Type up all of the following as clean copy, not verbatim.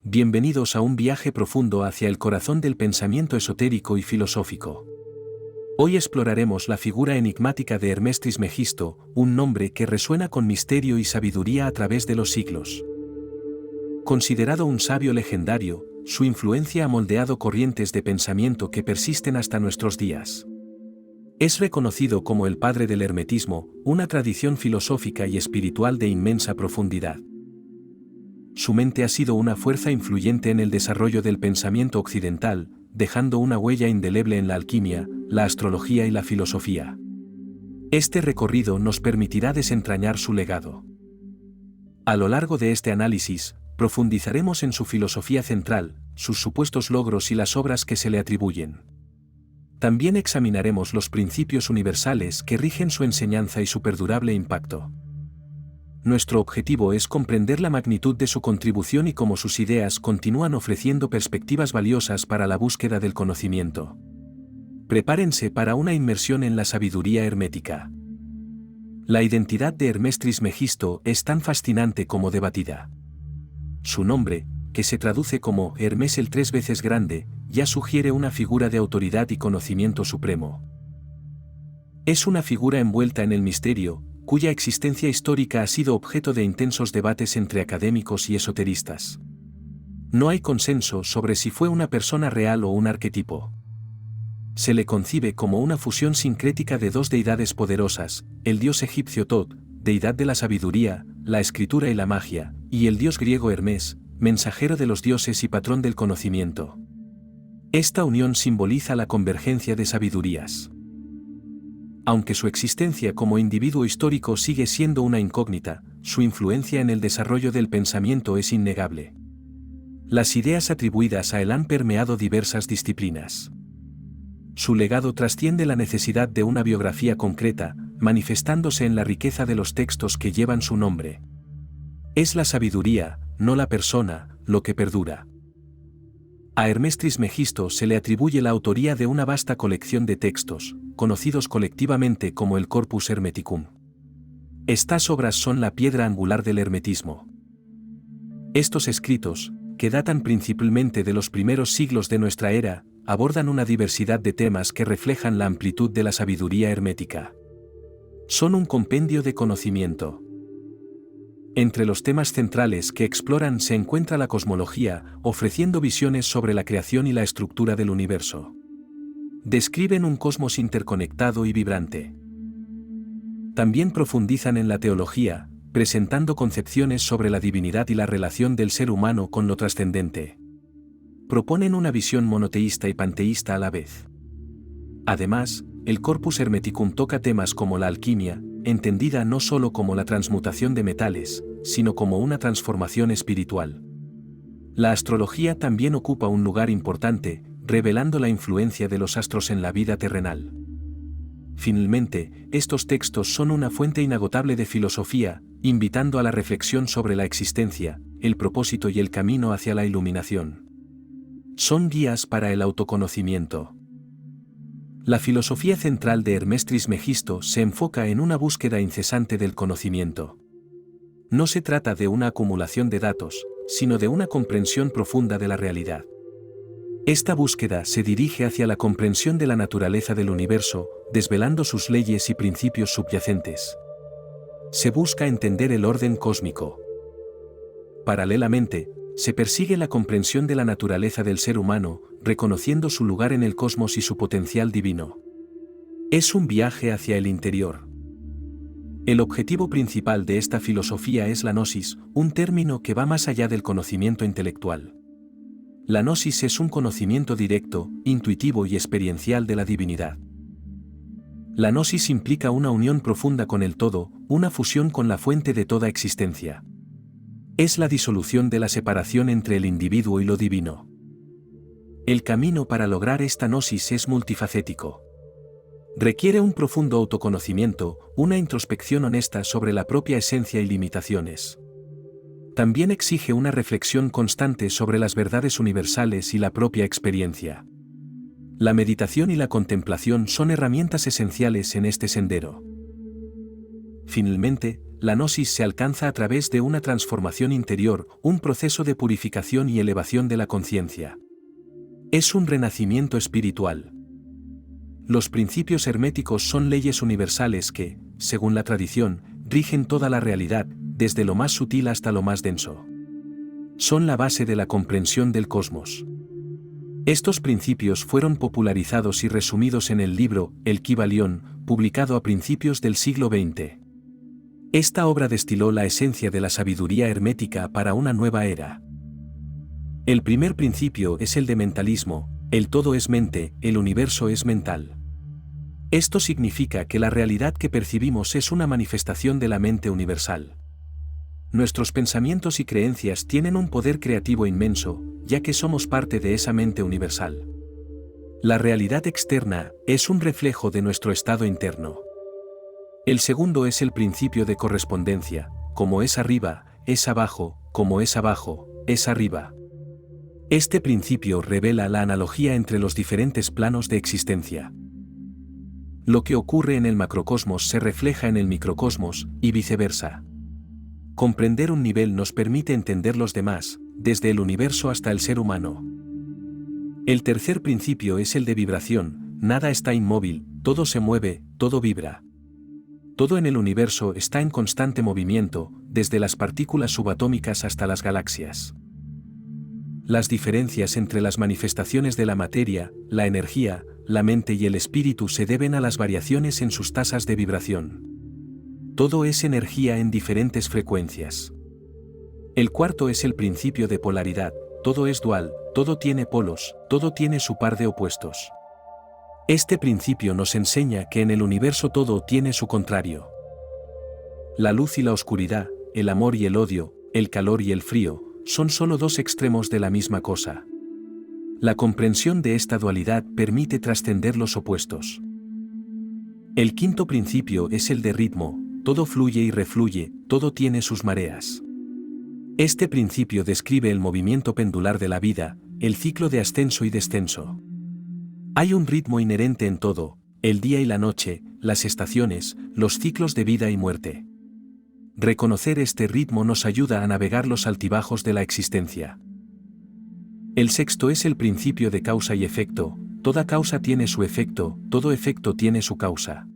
Bienvenidos a un viaje profundo hacia el corazón del pensamiento esotérico y filosófico. Hoy exploraremos la figura enigmática de Hermes Trismegisto, un nombre que resuena con misterio y sabiduría a través de los siglos. Considerado un sabio legendario, su influencia ha moldeado corrientes de pensamiento que persisten hasta nuestros días. Es reconocido como el padre del hermetismo, una tradición filosófica y espiritual de inmensa profundidad. Su mente ha sido una fuerza influyente en el desarrollo del pensamiento occidental, dejando una huella indeleble en la alquimia, la astrología y la filosofía. Este recorrido nos permitirá desentrañar su legado. A lo largo de este análisis, profundizaremos en su filosofía central, sus supuestos logros y las obras que se le atribuyen. También examinaremos los principios universales que rigen su enseñanza y su perdurable impacto. Nuestro objetivo es comprender la magnitud de su contribución y cómo sus ideas continúan ofreciendo perspectivas valiosas para la búsqueda del conocimiento. Prepárense para una inmersión en la sabiduría hermética. La identidad de Hermes Trismegisto es tan fascinante como debatida. Su nombre, que se traduce como Hermes el 3 veces grande, ya sugiere una figura de autoridad y conocimiento supremo. Es una figura envuelta en el misterio, cuya existencia histórica ha sido objeto de intensos debates entre académicos y esoteristas. No hay consenso sobre si fue una persona real o un arquetipo. Se le concibe como una fusión sincrética de dos deidades poderosas, el dios egipcio Tot, deidad de la sabiduría, la escritura y la magia, y el dios griego Hermes, mensajero de los dioses y patrón del conocimiento. Esta unión simboliza la convergencia de sabidurías. Aunque su existencia como individuo histórico sigue siendo una incógnita, su influencia en el desarrollo del pensamiento es innegable. Las ideas atribuidas a él han permeado diversas disciplinas. Su legado trasciende la necesidad de una biografía concreta, manifestándose en la riqueza de los textos que llevan su nombre. Es la sabiduría, no la persona, lo que perdura. A Hermes Trismegisto se le atribuye la autoría de una vasta colección de textos, conocidos colectivamente como el Corpus Hermeticum. Estas obras son la piedra angular del hermetismo. Estos escritos, que datan principalmente de los primeros siglos de nuestra era, abordan una diversidad de temas que reflejan la amplitud de la sabiduría hermética. Son un compendio de conocimiento. Entre los temas centrales que exploran se encuentra la cosmología, ofreciendo visiones sobre la creación y la estructura del universo. Describen un cosmos interconectado y vibrante. También profundizan en la teología, presentando concepciones sobre la divinidad y la relación del ser humano con lo trascendente. Proponen una visión monoteísta y panteísta a la vez. Además, el Corpus Hermeticum toca temas como la alquimia, entendida no solo como la transmutación de metales, sino como una transformación espiritual. La astrología también ocupa un lugar importante, revelando la influencia de los astros en la vida terrenal. Finalmente, estos textos son una fuente inagotable de filosofía, invitando a la reflexión sobre la existencia, el propósito y el camino hacia la iluminación. Son guías para el autoconocimiento. La filosofía central de Hermes Trismegisto se enfoca en una búsqueda incesante del conocimiento. No se trata de una acumulación de datos, sino de una comprensión profunda de la realidad. Esta búsqueda se dirige hacia la comprensión de la naturaleza del universo, desvelando sus leyes y principios subyacentes. Se busca entender el orden cósmico. Paralelamente, se persigue la comprensión de la naturaleza del ser humano, reconociendo su lugar en el cosmos y su potencial divino. Es un viaje hacia el interior. El objetivo principal de esta filosofía es la gnosis, un término que va más allá del conocimiento intelectual. La gnosis es un conocimiento directo, intuitivo y experiencial de la divinidad. La gnosis implica una unión profunda con el todo, una fusión con la fuente de toda existencia. Es la disolución de la separación entre el individuo y lo divino. El camino para lograr esta gnosis es multifacético. Requiere un profundo autoconocimiento, una introspección honesta sobre la propia esencia y limitaciones. También exige una reflexión constante sobre las verdades universales y la propia experiencia. La meditación y la contemplación son herramientas esenciales en este sendero. Finalmente, la gnosis se alcanza a través de una transformación interior, un proceso de purificación y elevación de la conciencia. Es un renacimiento espiritual. Los principios herméticos son leyes universales que, según la tradición, rigen toda la realidad, desde lo más sutil hasta lo más denso. Son la base de la comprensión del cosmos. Estos principios fueron popularizados y resumidos en el libro El Kybalión, publicado a principios del siglo XX. Esta obra destiló la esencia de la sabiduría hermética para una nueva era. El primer principio es el de mentalismo: el todo es mente, el universo es mental. Esto significa que la realidad que percibimos es una manifestación de la mente universal. Nuestros pensamientos y creencias tienen un poder creativo inmenso, ya que somos parte de esa mente universal. La realidad externa es un reflejo de nuestro estado interno. El segundo es el principio de correspondencia: como es arriba, es abajo; como es abajo, es arriba. Este principio revela la analogía entre los diferentes planos de existencia. Lo que ocurre en el macrocosmos se refleja en el microcosmos, y viceversa. Comprender un nivel nos permite entender los demás, desde el universo hasta el ser humano. El tercer principio es el de vibración: nada está inmóvil, todo se mueve, todo vibra. Todo en el universo está en constante movimiento, desde las partículas subatómicas hasta las galaxias. Las diferencias entre las manifestaciones de la materia, la energía, la mente y el espíritu se deben a las variaciones en sus tasas de vibración. Todo es energía en diferentes frecuencias. El cuarto es el principio de polaridad: todo es dual, todo tiene polos, todo tiene su par de opuestos. Este principio nos enseña que en el universo todo tiene su contrario. La luz y la oscuridad, el amor y el odio, el calor y el frío, son solo dos extremos de la misma cosa. La comprensión de esta dualidad permite trascender los opuestos. El quinto principio es el de ritmo: todo fluye y refluye, todo tiene sus mareas. Este principio describe el movimiento pendular de la vida, el ciclo de ascenso y descenso. Hay un ritmo inherente en todo: el día y la noche, las estaciones, los ciclos de vida y muerte. Reconocer este ritmo nos ayuda a navegar los altibajos de la existencia. El sexto es el principio de causa y efecto: toda causa tiene su efecto, todo efecto tiene su causa.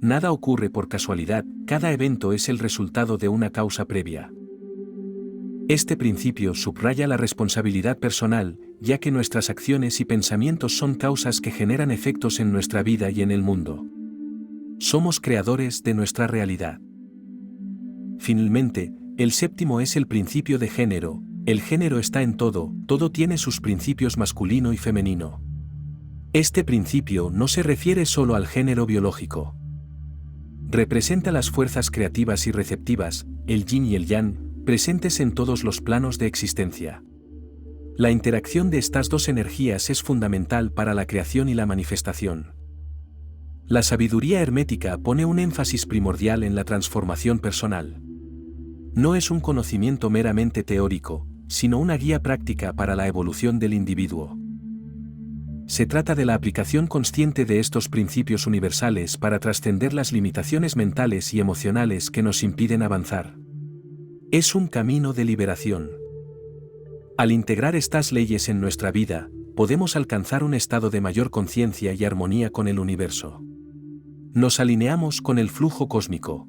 Nada ocurre por casualidad, cada evento es el resultado de una causa previa. Este principio subraya la responsabilidad personal, ya que nuestras acciones y pensamientos son causas que generan efectos en nuestra vida y en el mundo. Somos creadores de nuestra realidad. Finalmente, el séptimo es el principio de género: el género está en todo, todo tiene sus principios masculino y femenino. Este principio no se refiere solo al género biológico. Representa las fuerzas creativas y receptivas, el yin y el yang, presentes en todos los planos de existencia. La interacción de estas dos energías es fundamental para la creación y la manifestación. La sabiduría hermética pone un énfasis primordial en la transformación personal. No es un conocimiento meramente teórico, sino una guía práctica para la evolución del individuo. Se trata de la aplicación consciente de estos principios universales para trascender las limitaciones mentales y emocionales que nos impiden avanzar. Es un camino de liberación. Al integrar estas leyes en nuestra vida, podemos alcanzar un estado de mayor conciencia y armonía con el universo. Nos alineamos con el flujo cósmico.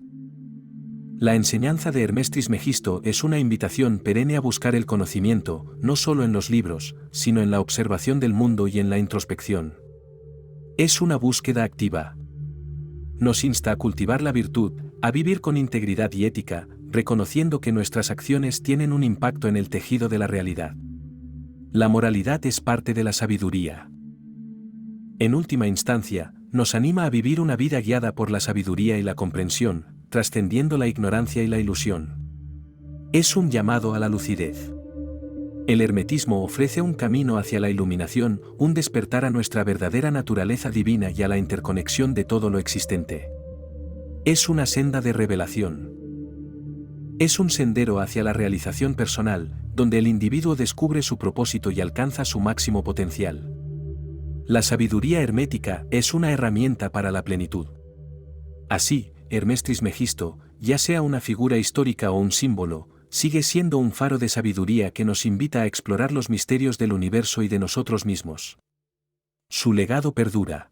La enseñanza de Hermes Trismegisto es una invitación perenne a buscar el conocimiento, no solo en los libros, sino en la observación del mundo y en la introspección. Es una búsqueda activa. Nos insta a cultivar la virtud, a vivir con integridad y ética, reconociendo que nuestras acciones tienen un impacto en el tejido de la realidad. La moralidad es parte de la sabiduría. En última instancia, nos anima a vivir una vida guiada por la sabiduría y la comprensión, trascendiendo la ignorancia y la ilusión. Es un llamado a la lucidez. El hermetismo ofrece un camino hacia la iluminación, un despertar a nuestra verdadera naturaleza divina y a la interconexión de todo lo existente. Es una senda de revelación. Es un sendero hacia la realización personal, donde el individuo descubre su propósito y alcanza su máximo potencial. La sabiduría hermética es una herramienta para la plenitud. Así, Hermes Trismegisto, ya sea una figura histórica o un símbolo, sigue siendo un faro de sabiduría que nos invita a explorar los misterios del universo y de nosotros mismos. Su legado perdura.